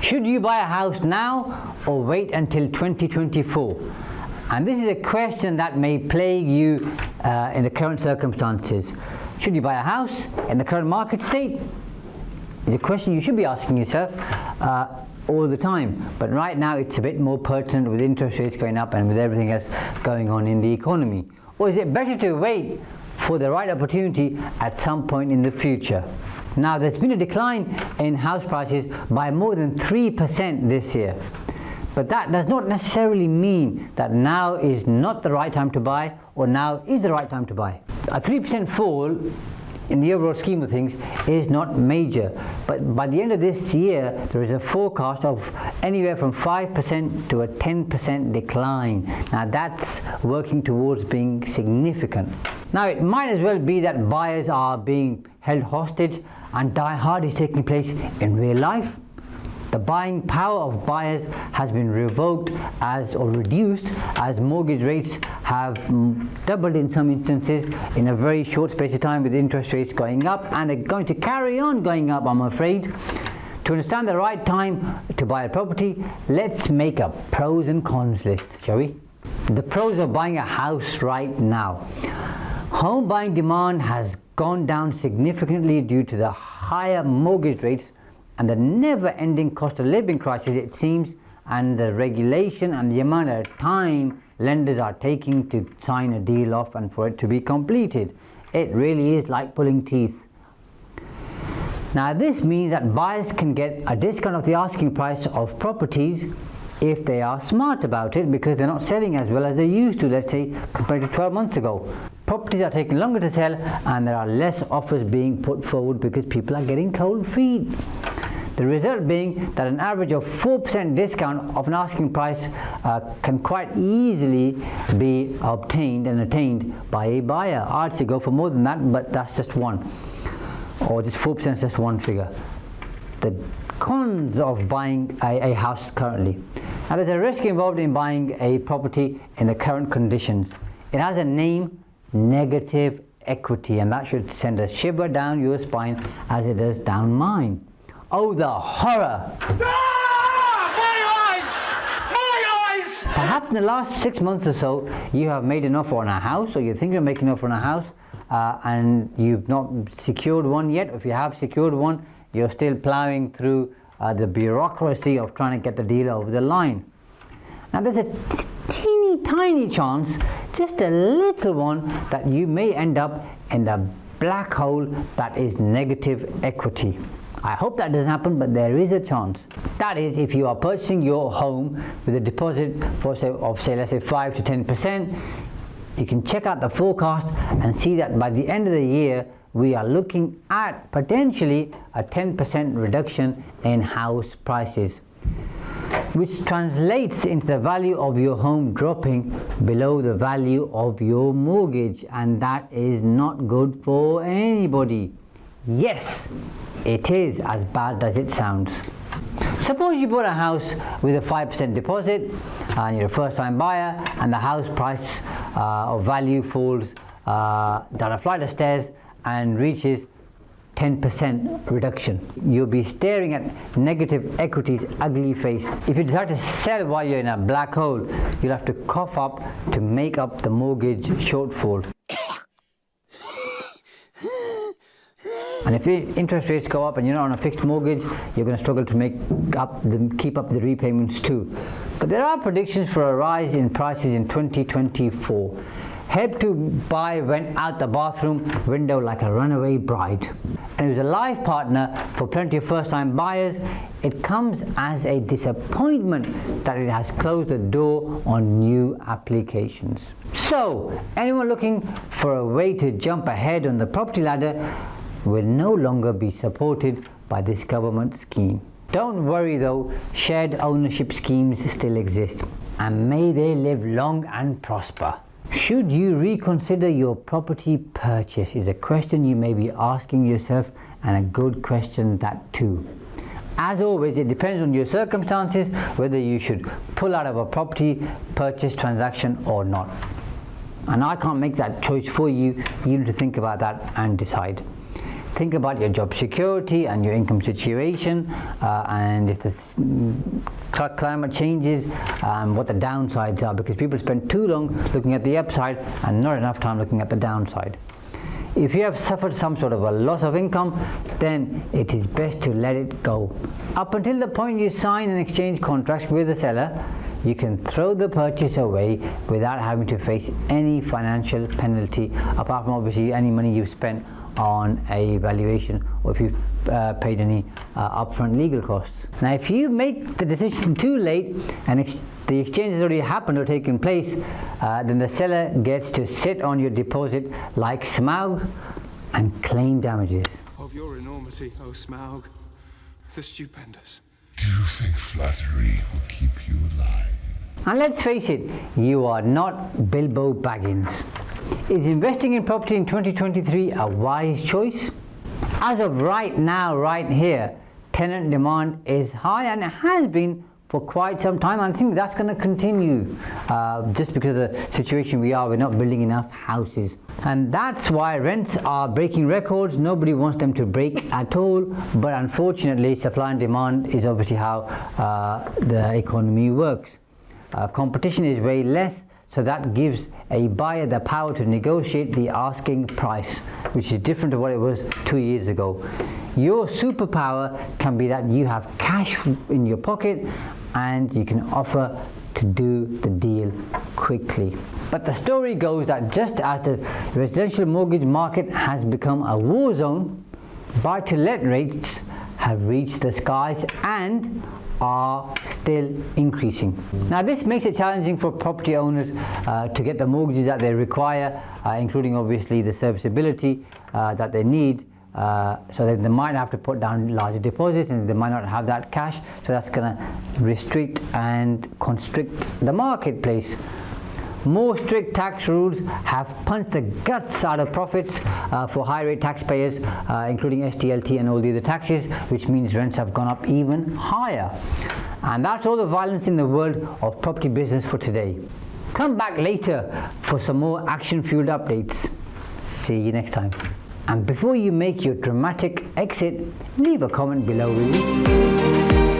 Should you buy a house now or wait until 2024? And this is a question that may plague you in the current circumstances. Should you buy a house in the current market state? It's a question you should be asking yourself all the time. But right now it's a bit more pertinent with interest rates going up and with everything else going on in the economy. Or is it better to wait for the right opportunity at some point in the future? Now, there's been a decline in house prices by more than 3% this year. But that does not necessarily mean that now is not the right time to buy or now is the right time to buy. A 3% fall in the overall scheme of things is not major, but by the end of this year there is a forecast of anywhere from 5% to a 10% decline. Now that's working towards being significant. Now it might as well be that buyers are being held hostage and die hard is taking place in real life. The buying power of buyers has been revoked or reduced as mortgage rates have doubled in some instances in a very short space of time, with interest rates going up, and they're going to carry on going up, I'm afraid. To understand the right time to buy a property, let's make a pros and cons list, shall we? The pros of buying a house right now. Home buying demand has gone down significantly due to the higher mortgage rates and the never-ending cost of living crisis, it seems, and the regulation and the amount of time lenders are taking to sign a deal off and for it to be completed. It really is like pulling teeth. Now this means that buyers can get a discount of the asking price of properties if they are smart about it, because they're not selling as well as they used to, let's say, compared to 12 months ago. Properties are taking longer to sell and there are less offers being put forward because people are getting cold feet. The result being that an average of 4% discount of an asking price can quite easily be obtained and attained by a buyer. I'd say go for more than that, but that's just one. Or just 4% is just one figure. The cons of buying a house currently. Now there's a risk involved in buying a property in the current conditions. It has a name, negative equity, and that should send a shiver down your spine as it does down mine. Oh, the horror! My eyes! My eyes! Perhaps in the last 6 months or so, you have made an offer on a house, or you think you're making an offer on a house, and you've not secured one yet. If you have secured one, you're still plowing through the bureaucracy of trying to get the deal over the line. Now there's a teeny tiny chance, just a little one, that you may end up in the black hole that is negative equity. I hope that doesn't happen, but there is a chance. That is, if you are purchasing your home with a deposit of say let's say 5 to 10%, you can check out the forecast and see that by the end of the year we are looking at potentially a 10% reduction in house prices, which translates into the value of your home dropping below the value of your mortgage, and that is not good for anybody. Yes, it is as bad as it sounds. Suppose you bought a house with a 5% deposit and you're a first-time buyer, and the house price of value falls down a flight of stairs and reaches 10% reduction. You'll be staring at negative equity's ugly face. If you decide to sell while you're in a black hole, you'll have to cough up to make up the mortgage shortfall. And if interest rates go up and you're not on a fixed mortgage, you're going to struggle to keep up the repayments too. But there are predictions for a rise in prices in 2024. 𝐓𝐡𝐞 went out the bathroom window like a runaway bride. And it was a life partner for plenty of first-time buyers. It comes as a disappointment that it has closed the door on new applications. So, anyone looking for a way to jump ahead on the property ladder will no longer be supported by this government scheme. Don't worry though, shared ownership schemes still exist, and may they live long and prosper. Should you reconsider your property purchase is a question you may be asking yourself, and a good question that too. As always, it depends on your circumstances whether you should pull out of a property purchase transaction or not. And I can't make that choice for you. You need to think about that and decide. Think about your job security and your income situation, and if the climate changes, what the downsides are, because people spend too long looking at the upside and not enough time looking at the downside. If you have suffered some sort of a loss of income, then it is best to let it go. Up until the point you sign an exchange contract with the seller, you can throw the purchase away without having to face any financial penalty, apart from obviously any money you've spent on a valuation, or if you've paid any upfront legal costs. Now, if you make the decision too late and the exchange has already happened or taken place, then the seller gets to sit on your deposit like 𝐓𝐴𝐷 and claim damages. Of your enormity, O 𝐓𝐴𝐷, the stupendous. Do you think flattery will keep you alive? And let's face it, you are not Bilbo Baggins. Is investing in property in 2023 a wise choice? As of right now, right here, tenant demand is high, and it has been for quite some time. I think that's going to continue just because of the situation we're not building enough houses. And that's why rents are breaking records. Nobody wants them to break at all, but unfortunately supply and demand is obviously how the economy works. Competition is way less, so that gives a buyer the power to negotiate the asking price, which is different to what it was 2 years ago. Your superpower can be that you have cash in your pocket and you can offer to do the deal quickly. But the story goes that just as the residential mortgage market has become a war zone, buy-to-let rates have reached the skies and are still increasing. Now, this makes it challenging for property owners to get the mortgages that they require, including obviously the serviceability that they need, so that they might have to put down larger deposits and they might not have that cash, so that's going to restrict and constrict the marketplace. More strict tax rules have punched the guts out of profits for high-rate taxpayers, including SDLT and all the other taxes, which means rents have gone up even higher. And that's all the violence in the world of property business for today. Come back later for some more action-fueled updates. See you next time. And before you make your dramatic exit, leave a comment below, will you?